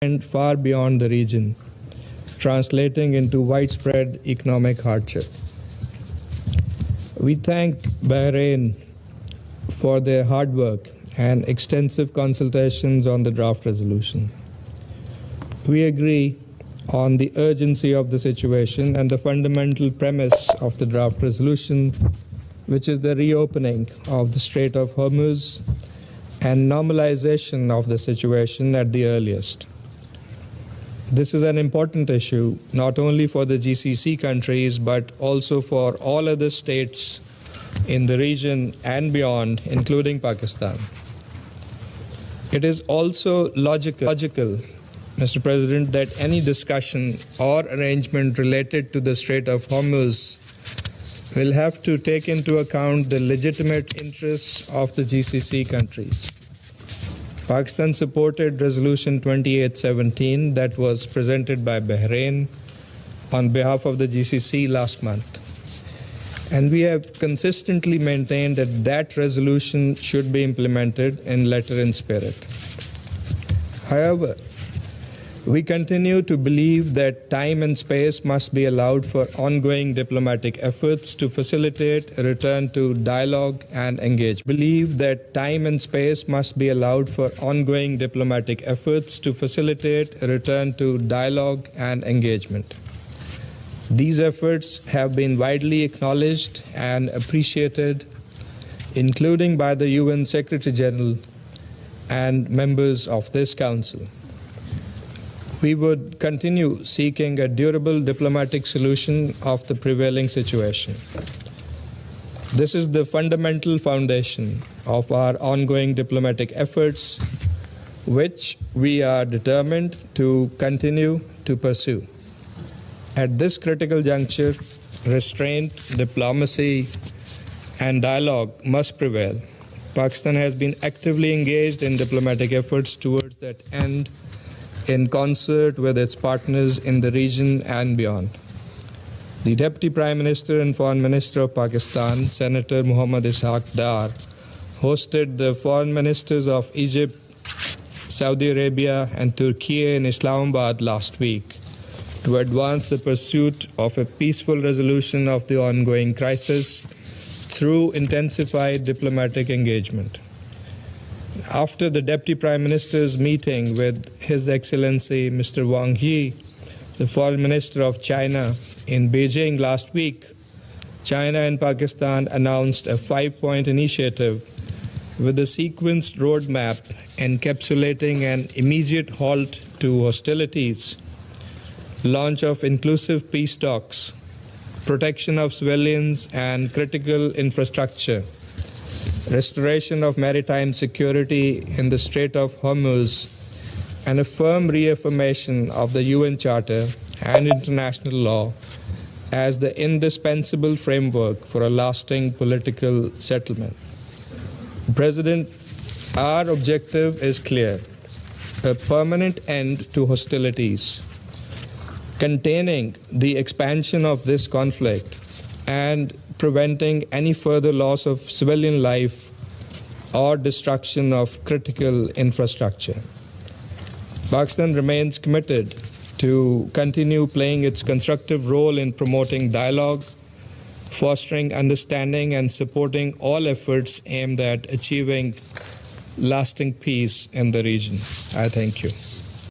and far beyond the region, translating into widespread economic hardship. We thank Bahrain for their hard work and extensive consultations on the draft resolution. We agree on the urgency of the situation and the fundamental premise of the draft resolution, which is the reopening of the Strait of Hormuz and normalization of the situation at the earliest. This is an important issue not only for the GCC countries but also for all other states in the region and beyond, including Pakistan. It is also logical, Mr. President, that any discussion or arrangement related to the Strait of Hormuz will have to take into account the legitimate interests of the GCC countries. Pakistan supported Resolution 2817 that was presented by Bahrain on behalf of the GCC last month. And we have consistently maintained that that resolution should be implemented in letter and spirit. However, we continue to believe that time and space must be allowed for ongoing diplomatic efforts to facilitate a return to dialogue and engagement. Believe that time and space must be allowed for ongoing diplomatic efforts to facilitate a return to dialogue and engagement. These efforts have been widely acknowledged and appreciated, including by the UN Secretary General and members of this Council. We would continue seeking a durable diplomatic solution of the prevailing situation. This is the fundamental foundation of our ongoing diplomatic efforts, which we are determined to continue to pursue. At this critical juncture, restraint, diplomacy, and dialogue must prevail. Pakistan has been actively engaged in diplomatic efforts towards that end, in concert with its partners in the region and beyond. The Deputy Prime Minister and Foreign Minister of Pakistan, Senator Muhammad Ishaq Dar, hosted the foreign ministers of Egypt, Saudi Arabia, and Turkey in Islamabad last week to advance the pursuit of a peaceful resolution of the ongoing crisis through intensified diplomatic engagement. After the Deputy Prime Minister's meeting with His Excellency Mr. Wang Yi, the Foreign Minister of China, in Beijing last week, China and Pakistan announced a 5-point initiative with a sequenced roadmap encapsulating an immediate halt to hostilities, launch of inclusive peace talks, protection of civilians and critical infrastructure, restoration of maritime security in the Strait of Hormuz, and a firm reaffirmation of the UN Charter and international law as the indispensable framework for a lasting political settlement. President, our objective is clear: a permanent end to hostilities, containing the expansion of this conflict and preventing any further loss of civilian life or destruction of critical infrastructure. Pakistan remains committed to continue playing its constructive role in promoting dialogue, fostering understanding, and supporting all efforts aimed at achieving lasting peace in the region. I thank you.